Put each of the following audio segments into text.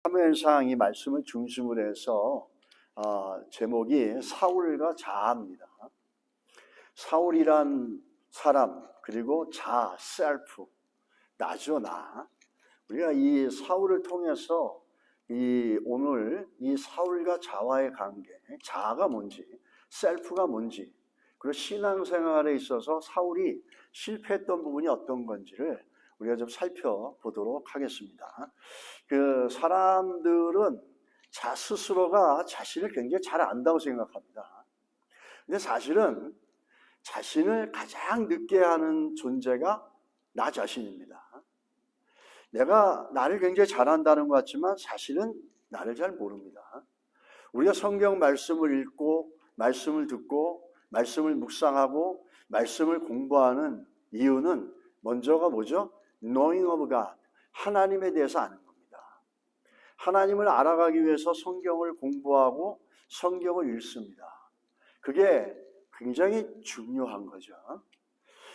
사무엘상 이 말씀을 중심으로 해서 제목이 사울과 자아입니다. 사울이란 사람, 그리고 자아, 셀프, 나죠, 나. 우리가 이 사울을 통해서 오늘 이 사울과 자아의 관계, 자아가 뭔지, 셀프가 뭔지, 그리고 신앙생활에 있어서 사울이 실패했던 부분이 어떤 건지를 우리가 좀 살펴보도록 하겠습니다. 그 사람들은 스스로가 자신을 굉장히 잘 안다고 생각합니다. 근데 사실은 자신을 가장 늦게 하는 존재가 나 자신입니다. 내가 나를 굉장히 잘 안다는 것 같지만 사실은 나를 잘 모릅니다. 우리가 성경 말씀을 읽고 말씀을 듣고 말씀을 묵상하고 말씀을 공부하는 이유는 먼저가 뭐죠? Knowing of God, 하나님에 대해서 아는 겁니다. 하나님을 알아가기 위해서 성경을 공부하고 성경을 읽습니다. 그게 굉장히 중요한 거죠.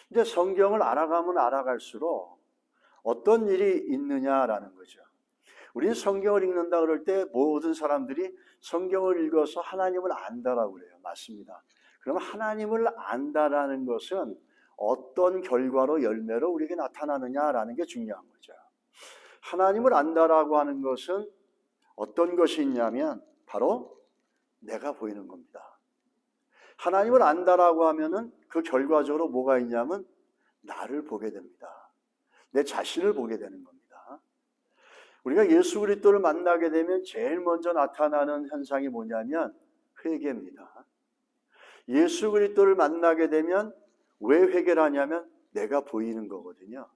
근데 성경을 알아가면 알아갈수록 어떤 일이 있느냐라는 거죠. 우리는 성경을 읽는다 그럴 때 모든 사람들이 성경을 읽어서 하나님을 안다라고 그래요. 맞습니다. 그러면 하나님을 안다라는 것은 어떤 결과로 열매로 우리에게 나타나느냐라는 게 중요한 거죠. 하나님을 안다라고 하는 것은 어떤 것이 있냐면 바로 내가 보이는 겁니다. 하나님을 안다라고 하면은 그 결과적으로 뭐가 있냐면 나를 보게 됩니다. 내 자신을 보게 되는 겁니다. 우리가 예수 그리스도를 만나게 되면 제일 먼저 나타나는 현상이 뭐냐면 회개입니다. 예수 그리스도를 만나게 되면 왜 회개를 하냐면 내가 보이는 거거든요.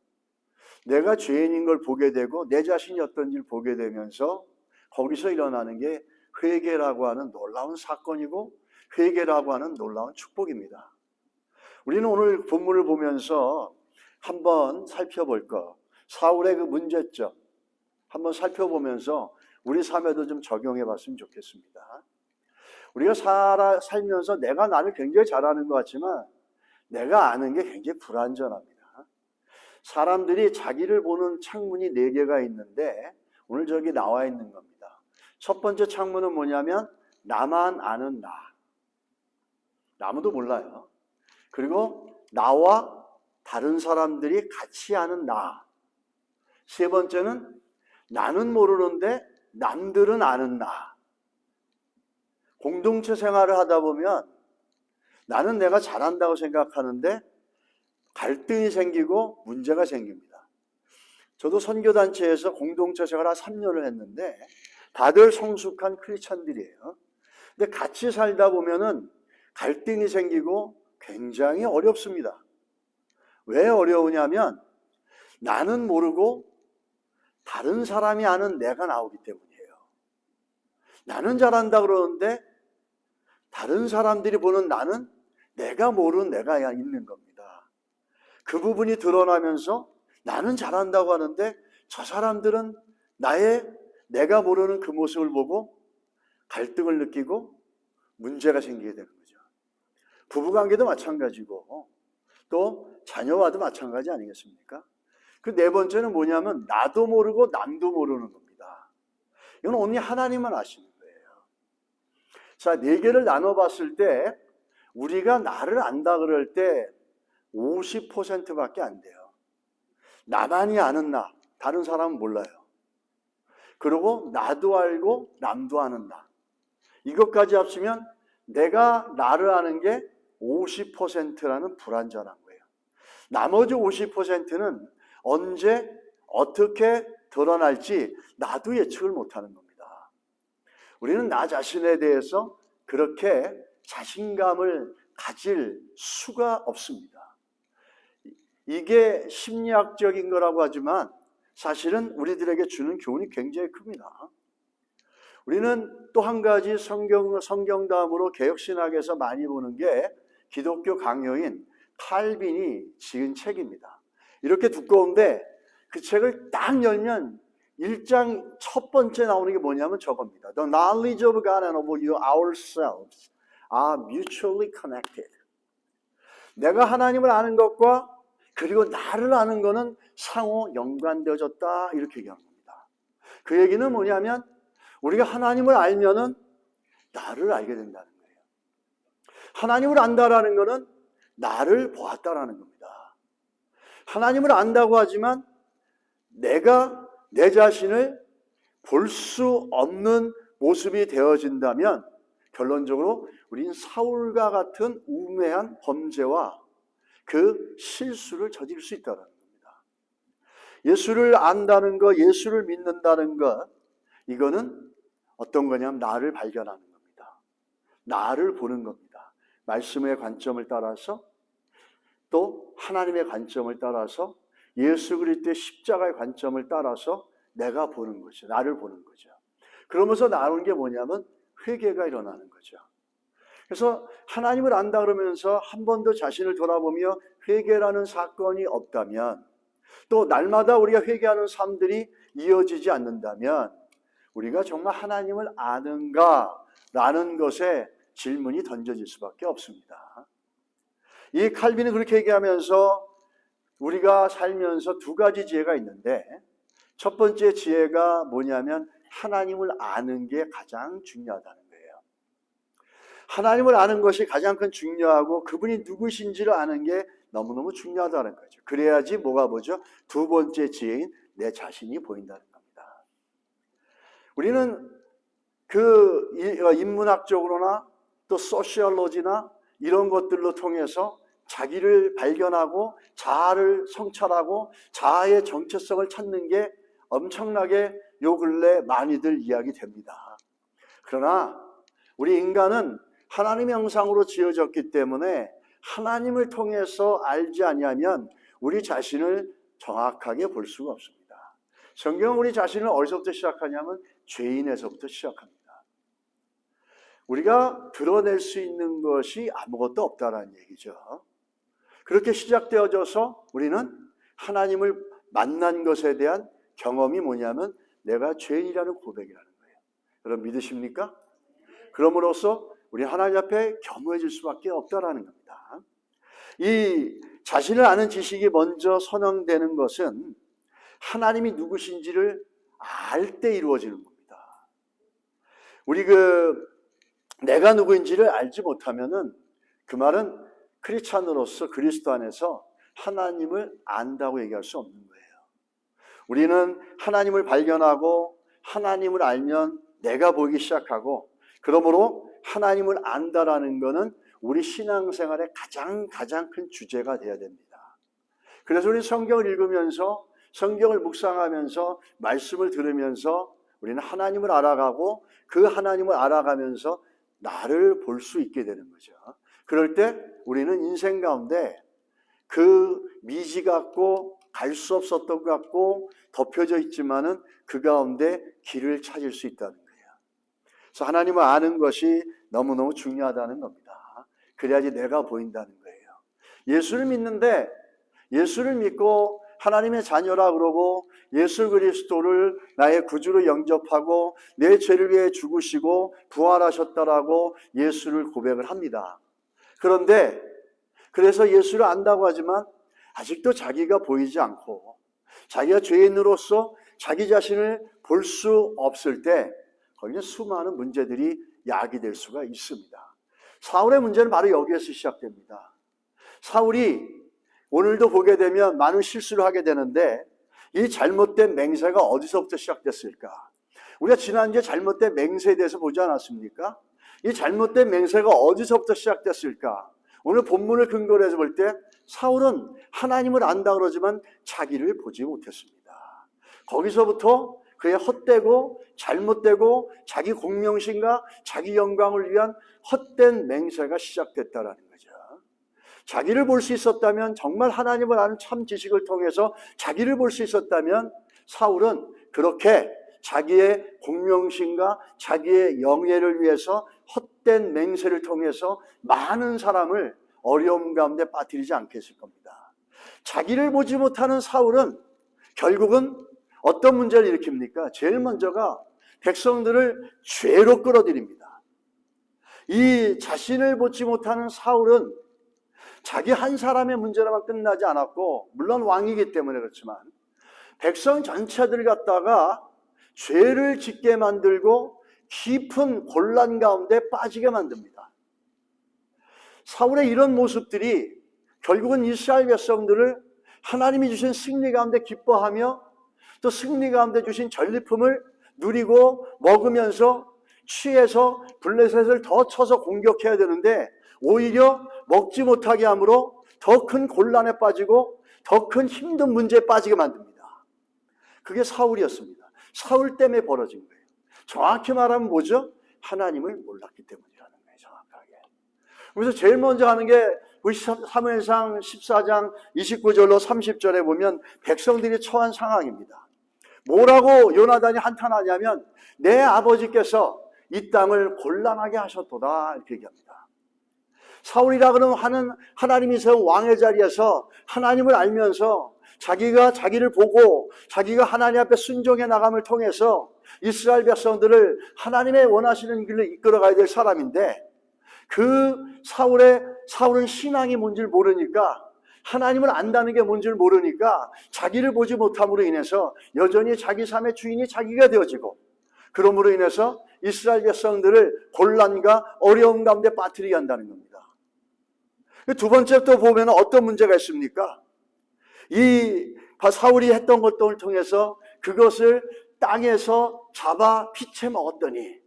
내가 죄인인 걸 보게 되고 내 자신이 어떤지를 보게 되면서 거기서 일어나는 게 회개라고 하는 놀라운 사건이고 회개라고 하는 놀라운 축복입니다. 우리는 오늘 본문을 보면서 한번 살펴볼 거, 사울의 그 문제점 한번 살펴보면서 우리 삶에도 좀 적용해 봤으면 좋겠습니다. 우리가 살면서 내가 나를 굉장히 잘하는 것 같지만 내가 아는 게 굉장히 불완전합니다. 사람들이 자기를 보는 창문이 4개가 있는데 오늘 저기 나와 있는 겁니다. 첫 번째 창문은 뭐냐면 나만 아는 나. 아무도 몰라요. 그리고 나와 다른 사람들이 같이 아는 나. 세 번째는 나는 모르는데 남들은 아는 나. 공동체 생활을 하다 보면 나는 내가 잘한다고 생각하는데 갈등이 생기고 문제가 생깁니다. 저도 선교단체에서 공동체 생활을 한 3년을 했는데 다들 성숙한 크리스천들이에요. 근데 같이 살다 보면은 갈등이 생기고 굉장히 어렵습니다. 왜 어려우냐면 나는 모르고 다른 사람이 아는 내가 나오기 때문이에요. 나는 잘한다 그러는데 다른 사람들이 보는 나는 내가 모르는 내가 있는 겁니다. 그 부분이 드러나면서 나는 잘한다고 하는데 저 사람들은 내가 모르는 그 모습을 보고 갈등을 느끼고 문제가 생기게 되는 거죠. 부부관계도 마찬가지고 또 자녀와도 마찬가지 아니겠습니까? 그 네 번째는 뭐냐면 나도 모르고 남도 모르는 겁니다. 이건 오직 하나님만 아시는 거예요. 자, 4개를 나눠봤을 때 우리가 나를 안다 그럴 때 50%밖에 안 돼요. 나만이 아는 나, 다른 사람은 몰라요. 그리고 나도 알고 남도 아는 나. 이것까지 합치면 내가 나를 아는 게 50%라는 불완전한 거예요. 나머지 50%는 언제 어떻게 드러날지 나도 예측을 못하는 겁니다. 우리는 나 자신에 대해서 그렇게 자신감을 가질 수가 없습니다. 이게 심리학적인 거라고 하지만 사실은 우리들에게 주는 교훈이 굉장히 큽니다. 우리는 또 한 가지 성경 다음으로 개혁신학에서 많이 보는 게 기독교 강요인 칼빈이 지은 책입니다. 이렇게 두꺼운데 그 책을 딱 열면 1장 첫 번째 나오는 게 뭐냐면 저겁니다. The knowledge of God and of ourselves are mutually connected. 내가 하나님을 아는 것과 그리고 나를 아는 것은 상호 연관되어졌다 이렇게 얘기합니다. 그 얘기는 뭐냐면 우리가 하나님을 알면은 나를 알게 된다는 거예요. 하나님을 안다라는 것은 나를 보았다라는 겁니다. 하나님을 안다고 하지만 내가 내 자신을 볼 수 없는 모습이 되어진다면 결론적으로 우린 사울과 같은 우매한 범죄와 그 실수를 저지를 수 있다는 겁니다. 예수를 안다는 것, 예수를 믿는다는 것, 이거는 어떤 거냐면 나를 발견하는 겁니다. 나를 보는 겁니다. 말씀의 관점을 따라서 또 하나님의 관점을 따라서 예수 그리스도의 십자가의 관점을 따라서 내가 보는 거죠. 나를 보는 거죠. 그러면서 나오는 게 뭐냐면 회개가 일어나는 거죠. 그래서 하나님을 안다 그러면서 한 번도 자신을 돌아보며 회개라는 사건이 없다면, 또 날마다 우리가 회개하는 삶들이 이어지지 않는다면 우리가 정말 하나님을 아는가? 라는 것에 질문이 던져질 수밖에 없습니다. 이 칼빈은 그렇게 얘기하면서 우리가 살면서 두 가지 지혜가 있는데, 첫 번째 지혜가 뭐냐면 하나님을 아는 게 가장 중요하다는 거예요. 하나님을 아는 것이 가장 큰 중요하고 그분이 누구신지를 아는 게 너무너무 중요하다는 거죠. 그래야지 뭐가 뭐죠? 두 번째 지혜인 내 자신이 보인다는 겁니다. 우리는 그 인문학적으로나 또 소시올로지나 이런 것들로 통해서 자기를 발견하고 자아를 성찰하고 자아의 정체성을 찾는 게 엄청나게 요 근래 많이들 이야기됩니다. 그러나 우리 인간은 하나님의 형상으로 지어졌기 때문에 하나님을 통해서 알지 아니하면 우리 자신을 정확하게 볼 수가 없습니다. 성경은 우리 자신을 어디서부터 시작하냐면 죄인에서부터 시작합니다. 우리가 드러낼 수 있는 것이 아무것도 없다라는 얘기죠. 그렇게 시작되어져서 우리는 하나님을 만난 것에 대한 경험이 뭐냐면 내가 죄인이라는 고백이라는 거예요. 여러분 믿으십니까? 그럼으로써 우리 하나님 앞에 겸허해질 수밖에 없다라는 겁니다. 이 자신을 아는 지식이 먼저 선언되는 것은 하나님이 누구신지를 알 때 이루어지는 겁니다. 우리 내가 누구인지를 알지 못하면은 그 말은 크리스찬으로서 그리스도 안에서 하나님을 안다고 얘기할 수 없는 거예요. 우리는 하나님을 발견하고 하나님을 알면 내가 보이기 시작하고, 그러므로 하나님을 안다라는 것은 우리 신앙생활의 가장 큰 주제가 되어야 됩니다. 그래서 우리 성경을 읽으면서 성경을 묵상하면서 말씀을 들으면서 우리는 하나님을 알아가고 그 하나님을 알아가면서 나를 볼 수 있게 되는 거죠. 그럴 때 우리는 인생 가운데 그 미지 같고 갈 수 없었던 것 같고 덮여져 있지만은 그 가운데 길을 찾을 수 있다는 거예요. 그래서 하나님을 아는 것이 너무너무 중요하다는 겁니다. 그래야지 내가 보인다는 거예요. 예수를 믿는데 예수를 믿고 하나님의 자녀라 그러고 예수 그리스도를 나의 구주로 영접하고 내 죄를 위해 죽으시고 부활하셨다라고 예수를 고백을 합니다. 그런데 그래서 예수를 안다고 하지만 아직도 자기가 보이지 않고 자기가 죄인으로서 자기 자신을 볼 수 없을 때 거기는 수많은 문제들이 야기될 수가 있습니다. 사울의 문제는 바로 여기에서 시작됩니다. 사울이 오늘도 보게 되면 많은 실수를 하게 되는데 이 잘못된 맹세가 어디서부터 시작됐을까? 우리가 지난주에 잘못된 맹세에 대해서 보지 않았습니까? 이 잘못된 맹세가 어디서부터 시작됐을까? 오늘 본문을 근거로 해서 볼 때 사울은 하나님을 안다 그러지만 자기를 보지 못했습니다. 거기서부터 그의 헛되고 잘못되고 자기 공명심과 자기 영광을 위한 헛된 맹세가 시작됐다라는 거죠. 자기를 볼 수 있었다면, 정말 하나님을 아는 참 지식을 통해서 자기를 볼 수 있었다면 사울은 그렇게 자기의 공명심과 자기의 영예를 위해서 헛된 맹세를 통해서 많은 사람을 어려움 가운데 빠뜨리지 않겠을 겁니다. 자기를 보지 못하는 사울은 결국은 어떤 문제를 일으킵니까? 제일 먼저가 백성들을 죄로 끌어들입니다. 이 자신을 보지 못하는 사울은 자기 한 사람의 문제로만 끝나지 않았고, 물론 왕이기 때문에 그렇지만 백성 전체들을 갖다가 죄를 짓게 만들고 깊은 곤란 가운데 빠지게 만듭니다. 사울의 이런 모습들이 결국은 이스라엘 백성들을 하나님이 주신 승리 가운데 기뻐하며 또 승리 가운데 주신 전리품을 누리고 먹으면서 취해서 블레셋을 더 쳐서 공격해야 되는데 오히려 먹지 못하게 함으로 더 큰 곤란에 빠지고 더 큰 힘든 문제에 빠지게 만듭니다. 그게 사울이었습니다. 사울 때문에 벌어진 거예요. 정확히 말하면 뭐죠? 하나님을 몰랐기 때문이라는 거예요. 정확하게. 그래서 제일 먼저 하는 게 우리 사무엘상 14장 29절로 30절에 보면 백성들이 처한 상황입니다. 뭐라고 요나단이 한탄하냐면 내 아버지께서 이 땅을 곤란하게 하셨도다 이렇게 얘기합니다. 사울이라 그러면 하나님이 세운 왕의 자리에서 하나님을 알면서 자기가 자기를 보고 자기가 하나님 앞에 순종해 나감을 통해서 이스라엘 백성들을 하나님의 원하시는 길로 이끌어 가야 될 사람인데 그 사울은 신앙이 뭔지를 모르니까 하나님을 안다는 게 뭔지를 모르니까 자기를 보지 못함으로 인해서 여전히 자기 삶의 주인이 자기가 되어지고 그러므로 인해서 이스라엘 백성들을 곤란과 어려움 가운데 빠뜨리게 한다는 겁니다. 두 번째 또 보면 어떤 문제가 있습니까? 이 사울이 했던 것들을 통해서 그것을 땅에서 잡아 피채 먹었더니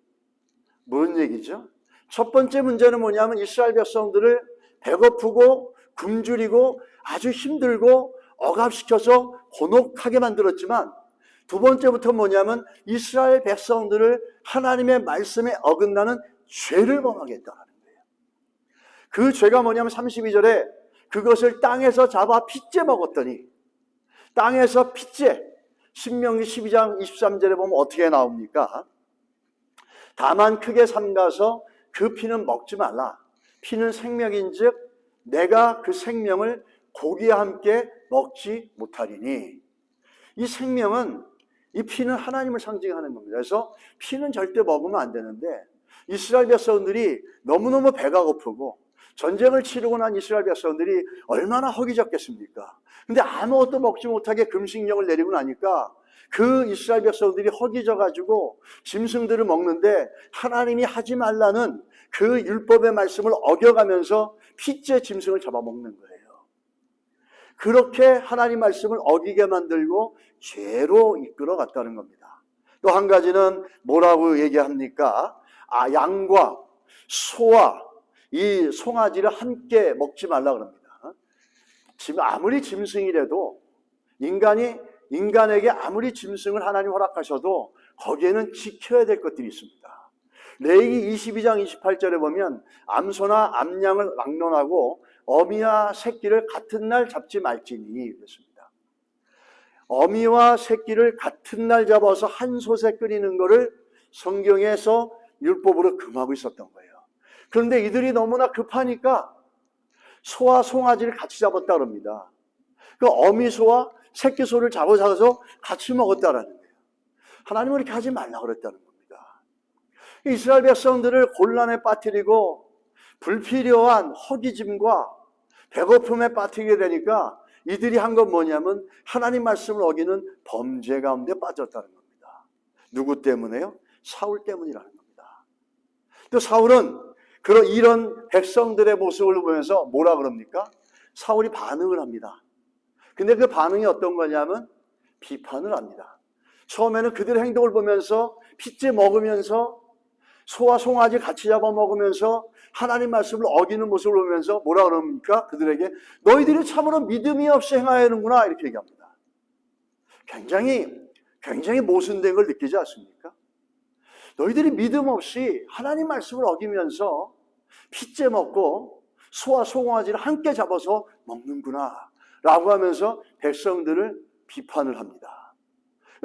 무슨 얘기죠? 첫 번째 문제는 뭐냐면 이스라엘 백성들을 배고프고 굶주리고 아주 힘들고 억압시켜서 곤혹하게 만들었지만 두 번째부터 뭐냐면 이스라엘 백성들을 하나님의 말씀에 어긋나는 죄를 범하게 했다는 거예요. 그 죄가 뭐냐면 32절에 그것을 땅에서 잡아 핏째 먹었더니 땅에서 핏째 신명기 12장 23절에 보면 어떻게 나옵니까? 다만 크게 삼가서 그 피는 먹지 말라. 피는 생명인즉 내가 그 생명을 고기와 함께 먹지 못하리니. 이 생명은 이 피는 하나님을 상징하는 겁니다. 그래서 피는 절대 먹으면 안 되는데 이스라엘 백성들이 너무너무 배가 고프고 전쟁을 치르고 난 이스라엘 백성들이 얼마나 허기졌겠습니까? 근데 아무것도 먹지 못하게 금식령을 내리고 나니까 그 이스라엘 백성들이 허기져가지고 짐승들을 먹는데 하나님이 하지 말라는 그 율법의 말씀을 어겨가면서 핏째 짐승을 잡아먹는 거예요. 그렇게 하나님 말씀을 어기게 만들고 죄로 이끌어 갔다는 겁니다. 또 한 가지는 뭐라고 얘기합니까? 양과 소와 이 송아지를 함께 먹지 말라 그럽니다. 지금 아무리 짐승이라도 인간에게 아무리 짐승을 하나님 허락하셔도 거기에는 지켜야 될 것들이 있습니다. 레위기 22장 28절에 보면 암소나 암양을 막론하고 어미와 새끼를 같은 날 잡지 말지니 그랬습니다. 어미와 새끼를 같은 날 잡아서 한 솥에 끓이는 것을 성경에서 율법으로 금하고 있었던 거예요. 그런데 이들이 너무나 급하니까 소와 송아지를 같이 잡았다 그럽니다. 그 어미소와 새끼소를 잡아서 같이 먹었다라는 거예요. 하나님은 이렇게 하지 말라 그랬다는 겁니다. 이스라엘 백성들을 곤란에 빠뜨리고 불필요한 허기짐과 배고픔에 빠뜨리게 되니까 이들이 한 건 뭐냐면 하나님 말씀을 어기는 범죄 가운데 빠졌다는 겁니다. 누구 때문에요? 사울 때문이라는 겁니다. 또 사울은 이런 백성들의 모습을 보면서 뭐라 그럽니까? 사울이 반응을 합니다. 근데 그 반응이 어떤 거냐면 비판을 합니다. 처음에는 그들의 행동을 보면서 핏째 먹으면서 소와 송아지 같이 잡아 먹으면서 하나님 말씀을 어기는 모습을 보면서 뭐라 그럽니까? 그들에게 너희들이 참으로 믿음이 없이 행하는구나 이렇게 얘기합니다. 굉장히 모순된 걸 느끼지 않습니까? 너희들이 믿음 없이 하나님 말씀을 어기면서 핏째 먹고 소와 송아지를 함께 잡아서 먹는구나 라고 하면서 백성들을 비판을 합니다.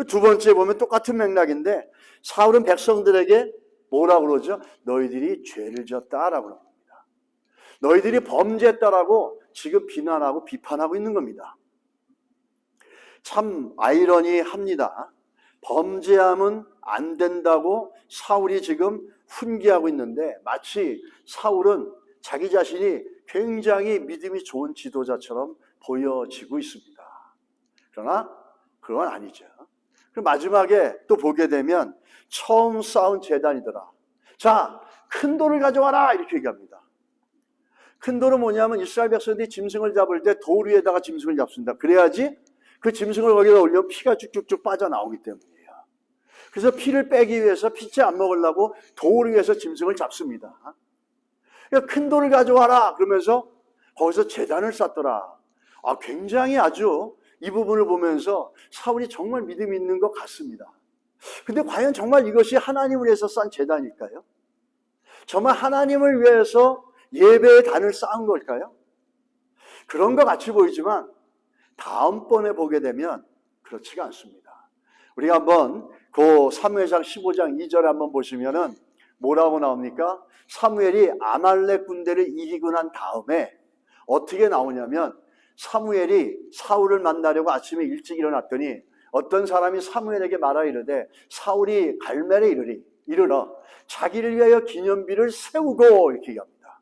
두 번째 보면 똑같은 맥락인데 사울은 백성들에게 뭐라고 그러죠? 너희들이 죄를 지었다라고 합니다. 너희들이 범죄했다라고 지금 비난하고 비판하고 있는 겁니다. 참 아이러니합니다. 범죄하면 안 된다고 사울이 지금 훈계하고 있는데 마치 사울은 자기 자신이 굉장히 믿음이 좋은 지도자처럼 보여지고 있습니다. 그러나 그건 아니죠. 그리고 마지막에 또 보게 되면 처음 쌓은 제단이더라. 자, 큰 돌을 가져와라 이렇게 얘기합니다. 큰 돌은 뭐냐면 이스라엘 백성들이 짐승을 잡을 때 돌 위에다가 짐승을 잡습니다. 그래야지 그 짐승을 거기다 올리면 피가 쭉쭉쭉 빠져나오기 때문이에요. 그래서 피를 빼기 위해서 피째 안 먹으려고 돌 위에서 짐승을 잡습니다. 그러니까 큰 돌을 가져와라 그러면서 거기서 제단을 쌓더라. 굉장히 아주 이 부분을 보면서 사울이 정말 믿음이 있는 것 같습니다. 근데 과연 정말 이것이 하나님을 위해서 쌓은 제단일까요? 정말 하나님을 위해서 예배의 단을 쌓은 걸까요? 그런 것 같이 보이지만 다음번에 보게 되면 그렇지가 않습니다. 우리가 한번 그 사무엘상 15장 2절에 한번 보시면은 뭐라고 나옵니까? 사무엘이 아말렉 군대를 이기고 난 다음에 어떻게 나오냐면 사무엘이 사울을 만나려고 아침에 일찍 일어났더니 어떤 사람이 사무엘에게 말하 이르되 사울이 갈멜에 이르러 자기를 위하여 기념비를 세우고 이렇게 얘기합니다.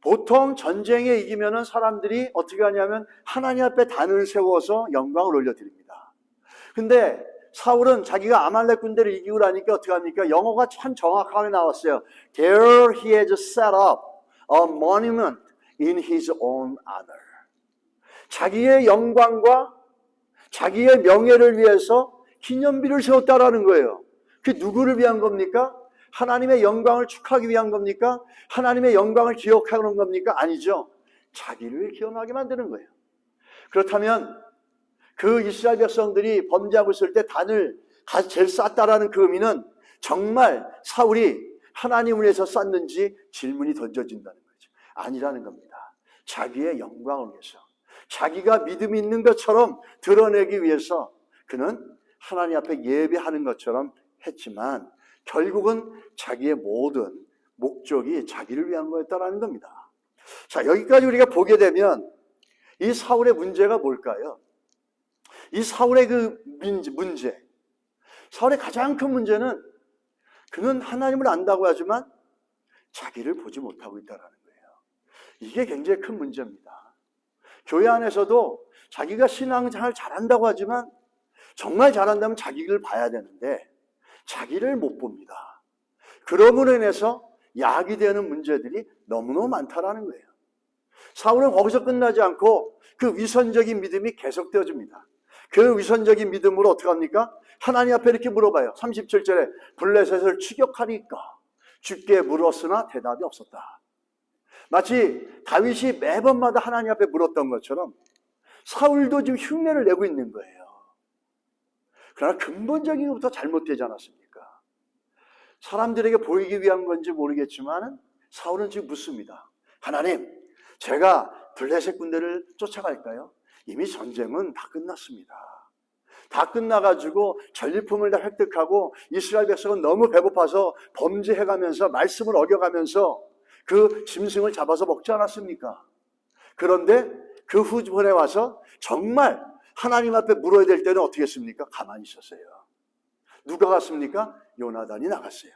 보통 전쟁에 이기면은 사람들이 어떻게 하냐면 하나님 앞에 단을 세워서 영광을 올려드립니다. 근데 사울은 자기가 아말렉 군대를 이기고 나니까 어떻게 합니까? 영어가 참 정확하게 나왔어요. There he has set up a monument in his own honor. 자기의 영광과 자기의 명예를 위해서 기념비를 세웠다라는 거예요. 그게 누구를 위한 겁니까? 하나님의 영광을 축하하기 위한 겁니까? 하나님의 영광을 기억하는 겁니까? 아니죠. 자기를 기억하게 만드는 거예요. 그렇다면 그 이스라엘 백성들이 범죄하고 있을 때 단을 제일 쌓았다라는 그 의미는 정말 사울이 하나님을 위해서 쌓는지 질문이 던져진다는 거죠. 아니라는 겁니다. 자기의 영광을 위해서, 자기가 믿음이 있는 것처럼 드러내기 위해서 그는 하나님 앞에 예배하는 것처럼 했지만 결국은 자기의 모든 목적이 자기를 위한 거였다라는 겁니다. 자, 여기까지 우리가 보게 되면 이 사울의 문제가 뭘까요? 이 사울의 그 문제, 사울의 가장 큰 문제는 그는 하나님을 안다고 하지만 자기를 보지 못하고 있다는 거예요. 이게 굉장히 큰 문제입니다. 교회 안에서도 자기가 신앙생활 잘한다고 하지만 정말 잘한다면 자기를 봐야 되는데 자기를 못 봅니다. 그러므로 인해서 야기되는 문제들이 너무너무 많다라는 거예요. 사울은 거기서 끝나지 않고 그 위선적인 믿음이 계속되어집니다. 그 위선적인 믿음으로 어떻게 합니까? 하나님 앞에 이렇게 물어봐요. 37절에 블레셋을 추격하니까 주께 물었으나 대답이 없었다. 마치 다윗이 매번마다 하나님 앞에 물었던 것처럼 사울도 지금 흉내를 내고 있는 거예요. 그러나 근본적인 것부터 잘못되지 않았습니까? 사람들에게 보이기 위한 건지 모르겠지만 사울은 지금 묻습니다. 하나님, 제가 블레셋 군대를 쫓아갈까요? 이미 전쟁은 다 끝났습니다. 다 끝나가지고 전리품을 다 획득하고 이스라엘 백성은 너무 배고파서 범죄해가면서 말씀을 어겨가면서 그 짐승을 잡아서 먹지 않았습니까? 그런데 그 후번에 와서 정말 하나님 앞에 물어야 될 때는 어떻게 했습니까? 가만히 있었어요. 누가 갔습니까? 요나단이 나갔어요.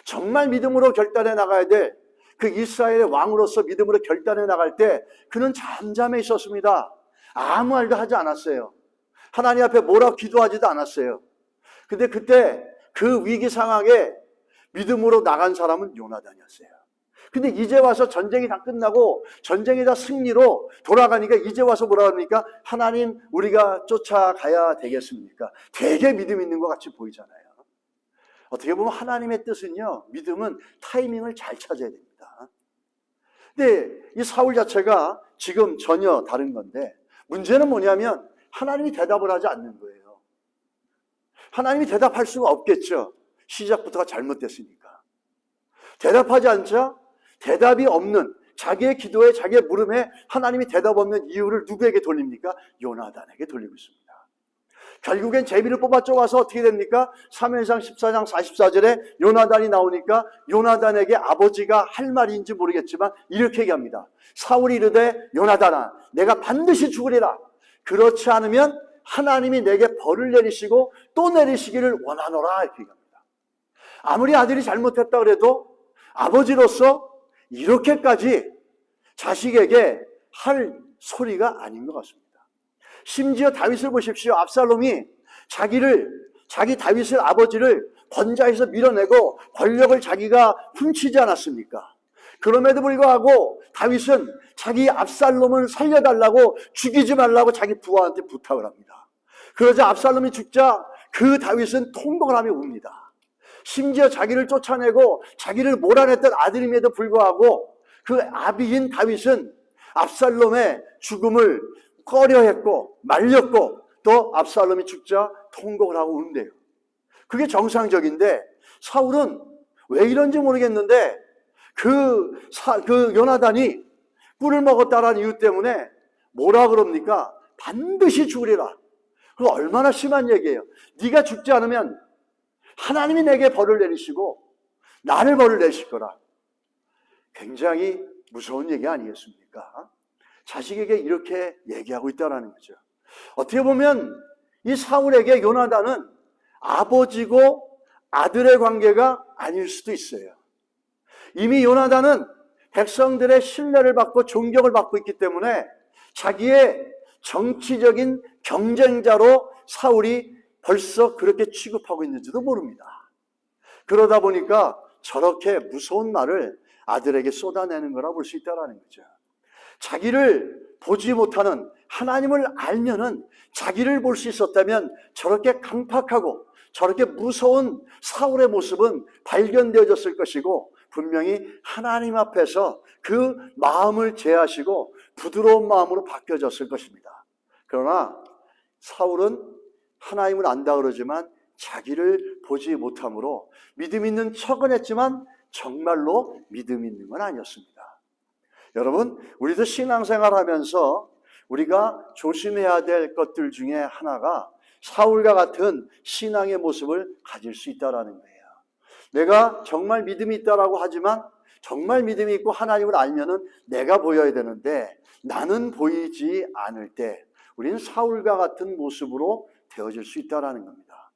정말 믿음으로 결단해 나가야 될 그 이스라엘의 왕으로서 믿음으로 결단해 나갈 때 그는 잠잠해 있었습니다. 아무 말도 하지 않았어요. 하나님 앞에 뭐라고 기도하지도 않았어요. 근데 그때 그 위기 상황에 믿음으로 나간 사람은 요나단이었어요. 근데 이제 와서 전쟁이 다 끝나고 전쟁이 다 승리로 돌아가니까 이제 와서 뭐라 합니까? 하나님, 우리가 쫓아가야 되겠습니까? 되게 믿음 있는 것 같이 보이잖아요. 어떻게 보면 하나님의 뜻은요, 믿음은 타이밍을 잘 찾아야 됩니다. 근데 이 사울 자체가 지금 전혀 다른 건데 문제는 뭐냐면 하나님이 대답을 하지 않는 거예요. 하나님이 대답할 수가 없겠죠. 시작부터가 잘못됐으니까. 대답하지 않자 대답이 없는 자기의 기도에 자기의 물음에 하나님이 대답 없는 이유를 누구에게 돌립니까? 요나단에게 돌리고 있습니다. 결국엔 제비를 뽑아 쪼가서 어떻게 됩니까? 사무엘상 14장 44절에 요나단이 나오니까 요나단에게 아버지가 할 말인지 모르겠지만 이렇게 얘기합니다. 사울이 이르되 요나단아, 내가 반드시 죽으리라. 그렇지 않으면 하나님이 내게 벌을 내리시고 또 내리시기를 원하노라. 이렇게 얘기합니다. 아무리 아들이 잘못했다 그래도 아버지로서 이렇게까지 자식에게 할 소리가 아닌 것 같습니다. 심지어 다윗을 보십시오. 압살롬이 자기 다윗의 아버지를 권좌에서 밀어내고 권력을 자기가 훔치지 않았습니까? 그럼에도 불구하고 다윗은 자기 압살롬을 살려달라고, 죽이지 말라고 자기 부하한테 부탁을 합니다. 그러자 압살롬이 죽자 그 다윗은 통곡을 하며 웁니다. 심지어 자기를 쫓아내고 자기를 몰아냈던 아들임에도 불구하고 그 아비인 다윗은 압살롬의 죽음을 꺼려했고 말렸고 또 압살롬이 죽자 통곡을 하고 우는데요. 그게 정상적인데 사울은 왜 이런지 모르겠는데 그 요나단이 꿀을 먹었다라는 이유 때문에 뭐라 그럽니까? 반드시 죽으리라. 그거 얼마나 심한 얘기예요. 네가 죽지 않으면 하나님이 내게 벌을 내리시고 나를 벌을 내실 거라. 굉장히 무서운 얘기 아니겠습니까? 자식에게 이렇게 얘기하고 있다는 거죠. 어떻게 보면 이 사울에게 요나단은 아버지고 아들의 관계가 아닐 수도 있어요. 이미 요나단은 백성들의 신뢰를 받고 존경을 받고 있기 때문에 자기의 정치적인 경쟁자로 사울이 벌써 그렇게 취급하고 있는지도 모릅니다. 그러다 보니까 저렇게 무서운 말을 아들에게 쏟아내는 거라 볼 수 있다는 거죠. 자기를 보지 못하는 하나님을 알면은 자기를 볼 수 있었다면 저렇게 강팍하고 저렇게 무서운 사울의 모습은 발견되어졌을 것이고 분명히 하나님 앞에서 그 마음을 제하시고 부드러운 마음으로 바뀌어졌을 것입니다. 그러나 사울은 하나님을 안다 그러지만 자기를 보지 못함으로 믿음 있는 척은 했지만 정말로 믿음 있는 건 아니었습니다. 여러분, 우리도 신앙생활 하면서 우리가 조심해야 될 것들 중에 하나가 사울과 같은 신앙의 모습을 가질 수 있다는 거예요. 내가 정말 믿음이 있다라고 하지만 정말 믿음이 있고 하나님을 알면은 내가 보여야 되는데 나는 보이지 않을 때 우리는 사울과 같은 모습으로 되어질 수 있다는 겁니다.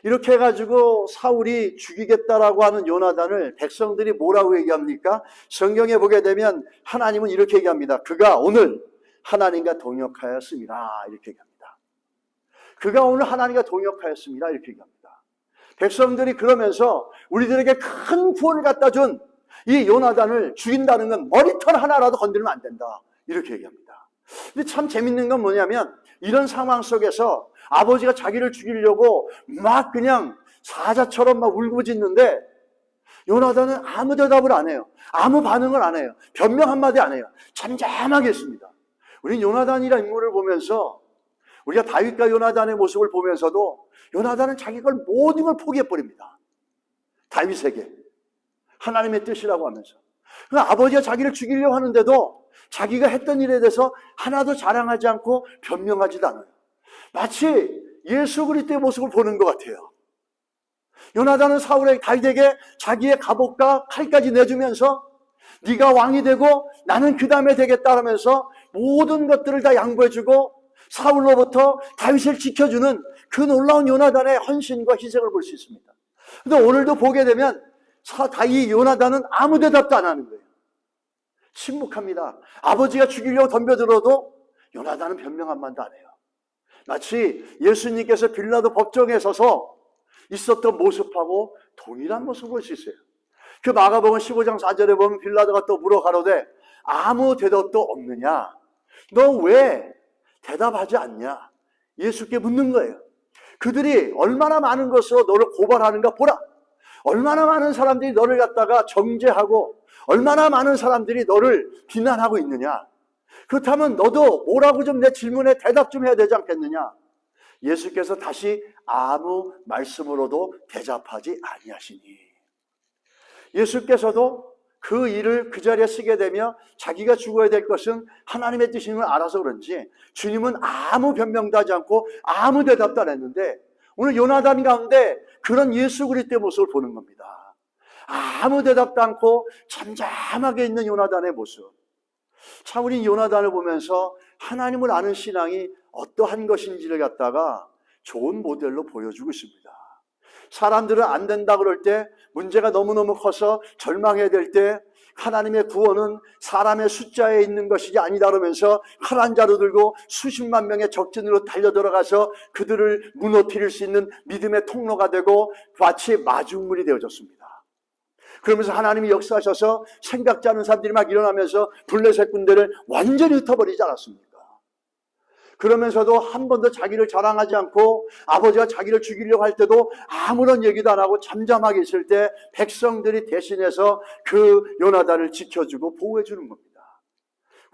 이렇게 해가지고 사울이 죽이겠다라고 하는 요나단을 백성들이 뭐라고 얘기합니까? 성경에 보게 되면 하나님은 이렇게 얘기합니다. 그가 오늘 하나님과 동역하였습니다. 이렇게 얘기합니다. 그가 오늘 하나님과 동역하였습니다. 이렇게 얘기합니다. 백성들이 그러면서 우리들에게 큰 구원을 갖다 준 이 요나단을 죽인다는 건 머리털 하나라도 건드리면 안 된다. 이렇게 얘기합니다. 근데 참 재밌는 건 뭐냐면 이런 상황 속에서 아버지가 자기를 죽이려고 막 그냥 사자처럼 막 울부짖는데 요나단은 아무 대답을 안 해요. 아무 반응을 안 해요. 변명 한마디 안 해요. 잠잠하게 있습니다. 우린 요나단이라는 인물을 보면서 우리가 다윗과 요나단의 모습을 보면서도 요나단은 자기 걸 모든 걸 포기해버립니다. 다윗에게 하나님의 뜻이라고 하면서 그러니까 아버지가 자기를 죽이려고 하는데도 자기가 했던 일에 대해서 하나도 자랑하지 않고 변명하지도 않아요. 마치 예수 그리스도의 모습을 보는 것 같아요. 요나단은 다윗에게 자기의 갑옷과 칼까지 내주면서 네가 왕이 되고 나는 그 다음에 되겠다 하면서 모든 것들을 다 양보해주고 사울로부터 다윗을 지켜주는 그 놀라운 요나단의 헌신과 희생을 볼 수 있습니다. 근데 오늘도 보게 되면 이 요나단은 아무 대답도 안 하는 거예요. 침묵합니다. 아버지가 죽이려고 덤벼들어도 요나단은 변명 한마디도 안 해요. 마치 예수님께서 빌라도 법정에 서서 있었던 모습하고 동일한 모습을 볼 수 있어요. 그 마가복음 15장 4절에 보면 빌라도가 또 물어 가로되 아무 대답도 없느냐? 너 왜 대답하지 않냐? 예수께 묻는 거예요. 그들이 얼마나 많은 것으로 너를 고발하는가 보라. 얼마나 많은 사람들이 너를 갖다가 정죄하고 얼마나 많은 사람들이 너를 비난하고 있느냐. 그렇다면 너도 뭐라고 좀 내 질문에 대답 좀 해야 되지 않겠느냐. 예수께서 다시 아무 말씀으로도 대답하지 아니하시니 예수께서도 그 일을 그 자리에 쓰게 되며 자기가 죽어야 될 것은 하나님의 뜻임을 알아서 그런지 주님은 아무 변명도 하지 않고 아무 대답도 안 했는데 오늘 요나단 가운데 그런 예수 그리스도의 모습을 보는 겁니다. 아무 대답도 않고 잠잠하게 있는 요나단의 모습. 참 우리 요나단을 보면서 하나님을 아는 신앙이 어떠한 것인지를 갖다가 좋은 모델로 보여주고 있습니다. 사람들은 안 된다 그럴 때 문제가 너무너무 커서 절망해야 될 때 하나님의 구원은 사람의 숫자에 있는 것이 아니다 그러면서 칼 한 자루 들고 수십만 명의 적진으로 달려들어가서 그들을 무너뜨릴 수 있는 믿음의 통로가 되고 마치 마중물이 되어졌습니다. 그러면서 하나님이 역사하셔서 생각지 않은 사람들이 막 일어나면서 블레셋 군대를 완전히 흩어버리지 않았습니까? 그러면서도 한 번도 자기를 자랑하지 않고 아버지가 자기를 죽이려고 할 때도 아무런 얘기도 안 하고 잠잠하게 있을 때 백성들이 대신해서 그 요나단을 지켜주고 보호해주는 겁니다.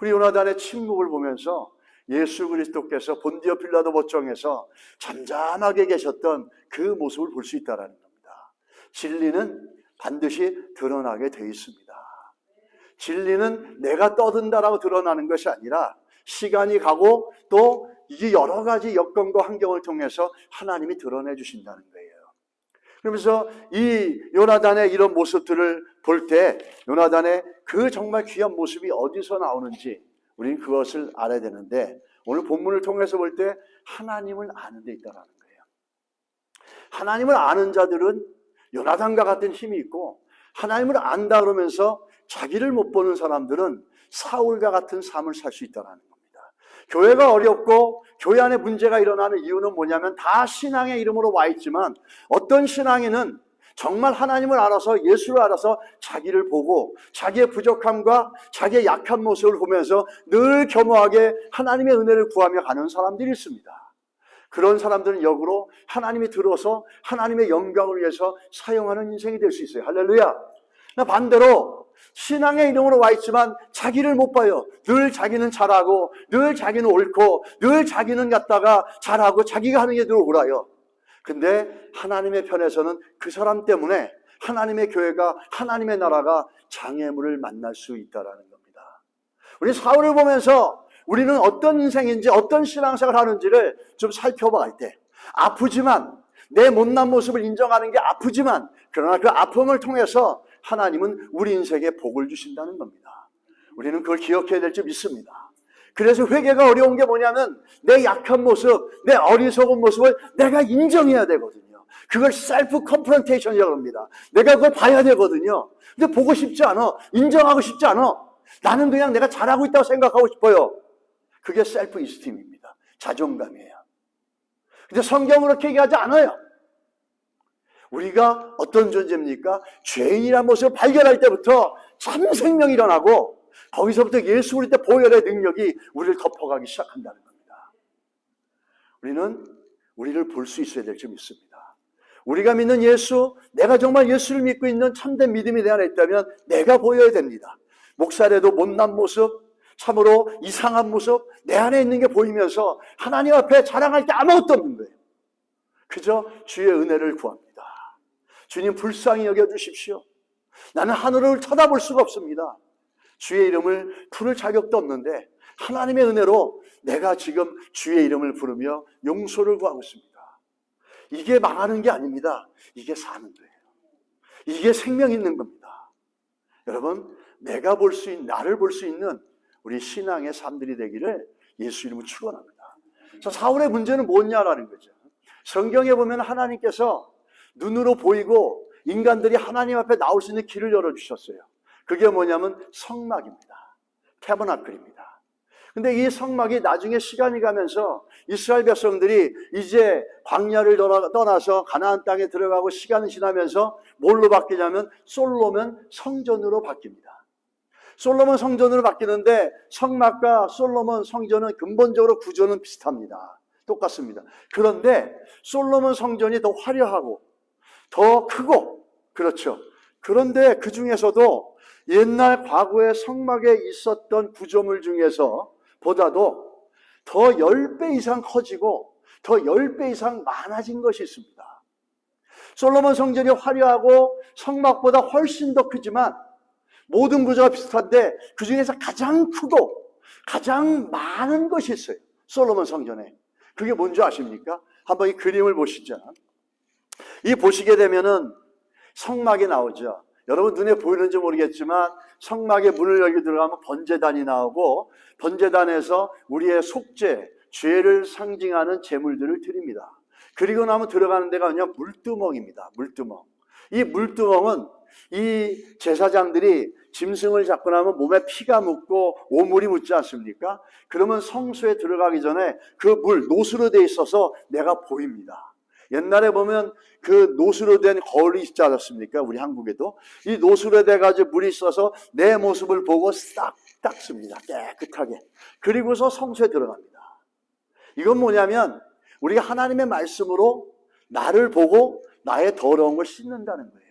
우리 요나단의 침묵을 보면서 예수 그리스도께서 본디오 빌라도 법정에서 잠잠하게 계셨던 그 모습을 볼 수 있다는 겁니다. 진리는 반드시 드러나게 돼 있습니다. 진리는 내가 떠든다라고 드러나는 것이 아니라 시간이 가고 또 이게 여러 가지 여건과 환경을 통해서 하나님이 드러내 주신다는 거예요. 그러면서 이 요나단의 이런 모습들을 볼 때 요나단의 그 정말 귀한 모습이 어디서 나오는지 우리는 그것을 알아야 되는데 오늘 본문을 통해서 볼 때 하나님을 아는 데 있다는 거예요. 하나님을 아는 자들은 요나단과 같은 힘이 있고 하나님을 안다 그러면서 자기를 못 보는 사람들은 사울과 같은 삶을 살 수 있다는 겁니다. 교회가 어렵고 교회 안에 문제가 일어나는 이유는 뭐냐면 다 신앙의 이름으로 와 있지만 어떤 신앙인은 정말 하나님을 알아서 예수를 알아서 자기를 보고 자기의 부족함과 자기의 약한 모습을 보면서 늘 겸허하게 하나님의 은혜를 구하며 가는 사람들이 있습니다. 그런 사람들은 역으로 하나님이 들어서 하나님의 영광을 위해서 사용하는 인생이 될 수 있어요. 할렐루야. 반대로 신앙의 이름으로 와 있지만 자기를 못 봐요. 늘 자기는 잘하고 늘 자기는 옳고 늘 자기는 갖다가 잘하고 자기가 하는 게 늘 옳아요. 근데 하나님의 편에서는 그 사람 때문에 하나님의 교회가 하나님의 나라가 장애물을 만날 수 있다는 겁니다. 우리 사울을 보면서 우리는 어떤 인생인지 어떤 신앙생활을 하는지를 좀 살펴봐야 돼. 아프지만 내 못난 모습을 인정하는 게 아프지만 그러나 그 아픔을 통해서 하나님은 우리 인생에 복을 주신다는 겁니다. 우리는 그걸 기억해야 될 줄 믿습니다. 그래서 회개가 어려운 게 뭐냐면 내 약한 모습, 내 어리석은 모습을 내가 인정해야 되거든요. 그걸 셀프 컨프런테이션이라고 합니다. 내가 그걸 봐야 되거든요. 근데 보고 싶지 않아. 인정하고 싶지 않아. 나는 그냥 내가 잘하고 있다고 생각하고 싶어요. 그게 셀프 이스팀입니다. 자존감이에요. 근데 성경은 그렇게 얘기하지 않아요. 우리가 어떤 존재입니까? 죄인이라는 모습을 발견할 때부터 참 생명이 일어나고 거기서부터 예수 그리스도 보혈의 능력이 우리를 덮어가기 시작한다는 겁니다. 우리는 우리를 볼 수 있어야 될 줄 믿습니다. 우리가 믿는 예수, 내가 정말 예수를 믿고 있는 참된 믿음이 내 안에 있다면 내가 보여야 됩니다. 목살에도 못난 모습, 참으로 이상한 모습 내 안에 있는 게 보이면서 하나님 앞에 자랑할 게 아무것도 없는 거예요. 그저 주의 은혜를 구합니다. 주님 불쌍히 여겨주십시오. 나는 하늘을 쳐다볼 수가 없습니다. 주의 이름을 부를 자격도 없는데 하나님의 은혜로 내가 지금 주의 이름을 부르며 용서를 구하고 있습니다. 이게 망하는 게 아닙니다. 이게 사는 거예요. 이게 생명 있는 겁니다. 여러분, 내가 볼 수 있는, 나를 볼 수 있는 우리 신앙의 삶들이 되기를 예수 이름으로 축원합니다. 사울의 문제는 뭐냐라는 거죠. 성경에 보면 하나님께서 눈으로 보이고 인간들이 하나님 앞에 나올 수 있는 길을 열어주셨어요. 그게 뭐냐면 성막입니다. 태버나클입니다. 근데 이 성막이 나중에 시간이 가면서 이스라엘 백성들이 이제 광야를 떠나서 가나안 땅에 들어가고 시간이 지나면서 뭘로 바뀌냐면 솔로몬 성전으로 바뀝니다. 솔로몬 성전으로 바뀌는데 성막과 솔로몬 성전은 근본적으로 구조는 비슷합니다. 똑같습니다. 그런데 솔로몬 성전이 더 화려하고 더 크고 그렇죠. 그런데 그 중에서도 옛날 과거의 성막에 있었던 구조물 중에서 보다도 더 10배 이상 커지고 더 10배 이상 많아진 것이 있습니다. 솔로몬 성전이 화려하고 성막보다 훨씬 더 크지만 모든 구조가 비슷한데 그 중에서 가장 크고 가장 많은 것이 있어요. 솔로몬 성전에. 그게 뭔지 아십니까? 한번 이 그림을 보시죠. 이 보시게 되면은 성막이 나오죠. 여러분 눈에 보이는지 모르겠지만 성막에 문을 열고 들어가면 번제단이 나오고 번제단에서 우리의 속죄, 죄를 상징하는 제물들을 드립니다. 그리고 나면 들어가는 데가 그냥 물두멍입니다. 물두멍. 이 물두멍은 이 제사장들이 짐승을 잡고 나면 몸에 피가 묻고 오물이 묻지 않습니까? 그러면 성소에 들어가기 전에 그 물, 노수로 돼 있어서 내가 보입니다. 옛날에 보면 그 노수로 된 거울이 있지 않았습니까? 우리 한국에도. 이 노수로 돼가지고 물이 있어서 내 모습을 보고 싹 닦습니다. 깨끗하게. 그리고서 성소에 들어갑니다. 이건 뭐냐면 우리가 하나님의 말씀으로 나를 보고 나의 더러운 걸 씻는다는 거예요.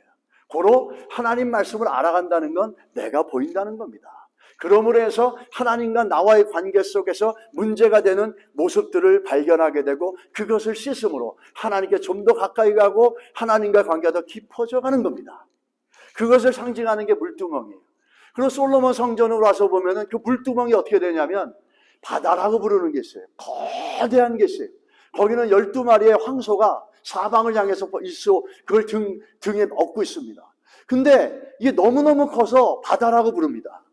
고로 하나님 말씀을 알아간다는 건 내가 보인다는 겁니다. 그러므로 해서 하나님과 나와의 관계 속에서 문제가 되는 모습들을 발견하게 되고 그것을 씻음으로 하나님께 좀 더 가까이 가고 하나님과 관계가 더 깊어져 가는 겁니다. 그것을 상징하는 게 물두멍이에요. 그리고 솔로몬 성전으로 와서 보면은 그 물두멍이 어떻게 되냐면 바다라고 부르는 게 있어요. 거대한 게 있어요. 거기는 12마리의 황소가 사방을 향해서 있어 그걸 등에 업고 있습니다. 근데 이게 너무너무 커서 바다라고 부릅니다.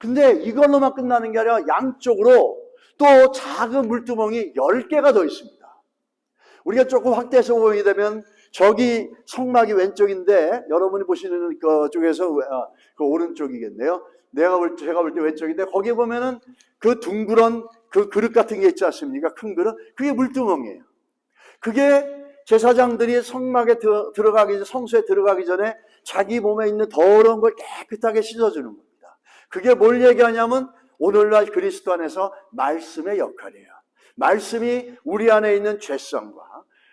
근데 이걸로만 끝나는 게 아니라 양쪽으로 또 작은 물두멍이 10개가 더 있습니다. 우리가 조금 확대해서 보게 되면 저기 성막이 왼쪽인데 여러분이 보시는 그쪽에서 그 오른쪽이겠네요. 제가 볼 때 왼쪽인데 거기 보면은 그 둥그런 그 그릇 같은 게 있지 않습니까? 큰 그릇. 그게 물두멍이에요. 그게 제사장들이 성막에 성소에 들어가기 전에 자기 몸에 있는 더러운 걸 깨끗하게 씻어주는 겁니다. 그게 뭘 얘기하냐면 오늘날 그리스도 안에서 말씀의 역할이에요. 말씀이 우리 안에 있는 죄성과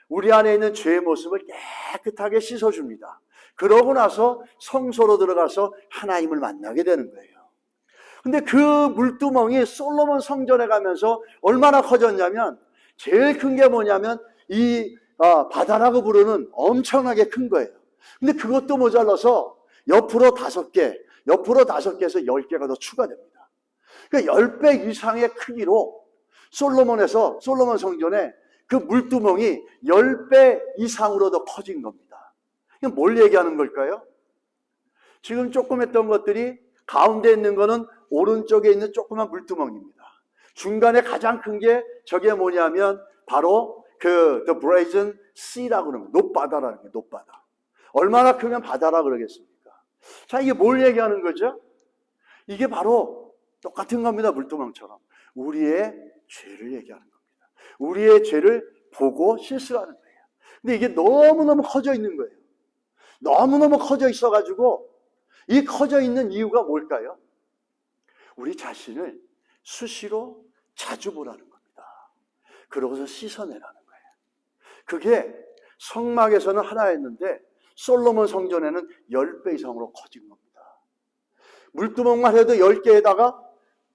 우리 안에 있는 죄의 모습을 깨끗하게 씻어줍니다. 그러고 나서 성소로 들어가서 하나님을 만나게 되는 거예요. 근데 그 물두멍이 솔로몬 성전에 가면서 얼마나 커졌냐면 제일 큰 게 뭐냐면 이 바다라고 부르는 엄청나게 큰 거예요. 근데 그것도 모자라서 옆으로 5개, 옆으로 5개에서 10개가 더 추가됩니다. 그러니까 10배 이상의 크기로 솔로몬 성전에 그 물두멍이 10배 이상으로 더 커진 겁니다. 이게 뭘 얘기하는 걸까요? 지금 조금 했던 것들이 가운데 있는 거는 오른쪽에 있는 조그만 물두멍입니다. 중간에 가장 큰 게 저게 뭐냐면 바로 The Brazen Sea라고 그러는 거예요. 높바다라는 거예요. 높바다. 얼마나 크면 바다라 그러겠습니까? 자, 이게 뭘 얘기하는 거죠? 이게 바로 똑같은 겁니다. 물두멍처럼. 우리의 죄를 얘기하는 겁니다. 우리의 죄를 보고 실수하는 거예요. 근데 이게 너무너무 커져 있는 거예요. 너무너무 커져 있어가지고 이 커져 있는 이유가 뭘까요? 우리 자신을 수시로 자주 보라는 겁니다. 그러고서 씻어내라는 거예요. 그게 성막에서는 하나였는데 솔로몬 성전에는 10배 이상으로 커진 겁니다. 물두멍만 해도 10개에다가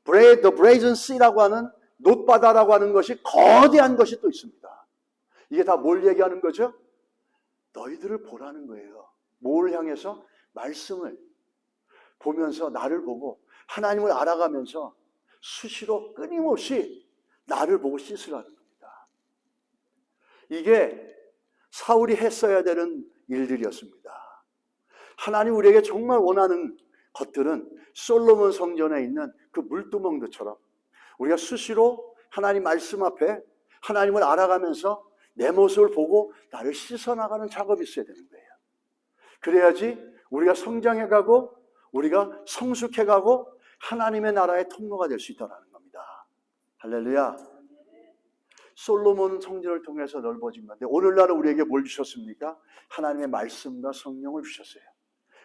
The Brazen Sea라고 하는 높바다라고 하는 것이 거대한 것이 또 있습니다. 이게 다 뭘 얘기하는 거죠? 너희들을 보라는 거예요. 뭘 향해서? 말씀을 보면서 나를 보고 하나님을 알아가면서 수시로 끊임없이 나를 보고 씻으라는 겁니다. 이게 사울이 했어야 되는 일들이었습니다. 하나님 우리에게 정말 원하는 것들은 솔로몬 성전에 있는 그 물두멍들처럼 우리가 수시로 하나님 말씀 앞에 하나님을 알아가면서 내 모습을 보고 나를 씻어나가는 작업이 있어야 되는 거예요. 그래야지 우리가 성장해가고 우리가 성숙해가고 하나님의 나라의 통로가 될 수 있다는 겁니다. 할렐루야. 솔로몬 성전을 통해서 넓어진 건데 오늘날은 우리에게 뭘 주셨습니까? 하나님의 말씀과 성령을 주셨어요.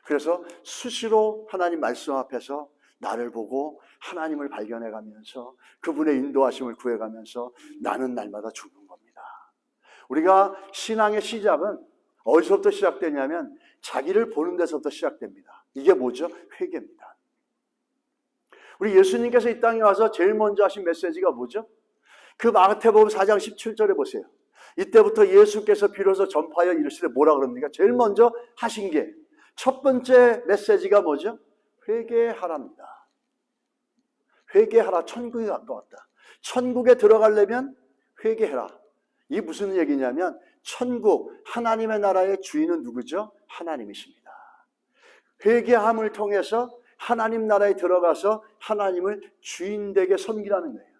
그래서 수시로 하나님 말씀 앞에서 나를 보고 하나님을 발견해가면서 그분의 인도하심을 구해가면서 나는 날마다 죽는 겁니다. 우리가 신앙의 시작은 어디서부터 시작되냐면 자기를 보는 데서부터 시작됩니다. 이게 뭐죠? 회개입니다. 우리 예수님께서 이 땅에 와서 제일 먼저 하신 메시지가 뭐죠? 그 마태복음 4장 17절에 보세요. 이때부터 예수께서 비로소 전파하여 이르시되 뭐라 그럽니까? 제일 먼저 하신 게 첫 번째 메시지가 뭐죠? 회개하랍니다. 회개하라. 천국이 가까웠다. 천국에 들어가려면 회개해라. 이게 무슨 얘기냐면 천국, 하나님의 나라의 주인은 누구죠? 하나님이십니다. 회개함을 통해서 하나님 나라에 들어가서 하나님을 주인되게 섬기라는 거예요.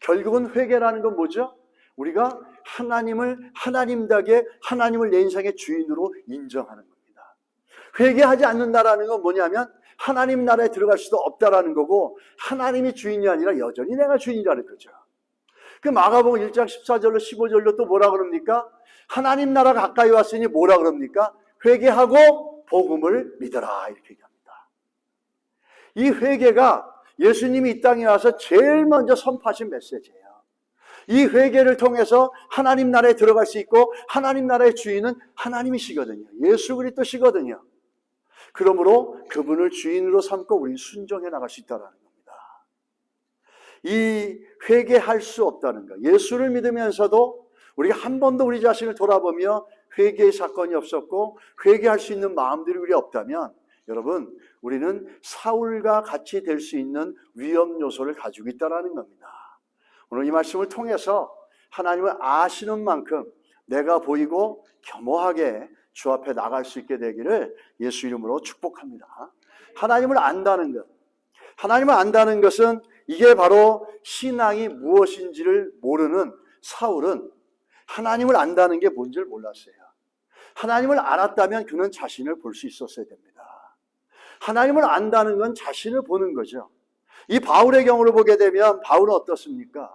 결국은 회개라는 건 뭐죠? 우리가 하나님을 하나님답게 하나님을 내 인생의 주인으로 인정하는 겁니다. 회개하지 않는다라는 건 뭐냐면 하나님 나라에 들어갈 수도 없다라는 거고, 하나님이 주인이 아니라 여전히 내가 주인이라는 거죠. 그 마가복음 1장 14절로 15절로 또 뭐라 그럽니까? 하나님 나라 가까이 왔으니 뭐라 그럽니까? 회개하고 복음을 믿어라, 이렇게 얘기합니다. 이 회개가 예수님이 이 땅에 와서 제일 먼저 선포하신 메시지예요. 이 회개를 통해서 하나님 나라에 들어갈 수 있고, 하나님 나라의 주인은 하나님이시거든요. 예수 그리스도시거든요. 그러므로 그분을 주인으로 삼고 우리는 순종해 나갈 수 있다는 겁니다. 이 회개할 수 없다는 것, 예수를 믿으면서도 우리가 한 번도 우리 자신을 돌아보며 회개의 사건이 없었고 회개할 수 있는 마음들이 우리 없다면, 여러분, 우리는 사울과 같이 될 수 있는 위험 요소를 가지고 있다는 겁니다. 오늘 이 말씀을 통해서 하나님을 아시는 만큼 내가 보이고 겸허하게 주 앞에 나갈 수 있게 되기를 예수 이름으로 축복합니다. 하나님을 안다는 것, 하나님을 안다는 것은 이게 바로 신앙이 무엇인지를 모르는 사울은 하나님을 안다는 게 뭔지를 몰랐어요. 하나님을 알았다면 그는 자신을 볼 수 있었어야 됩니다. 하나님을 안다는 건 자신을 보는 거죠. 이 바울의 경우를 보게 되면 바울은 어떻습니까?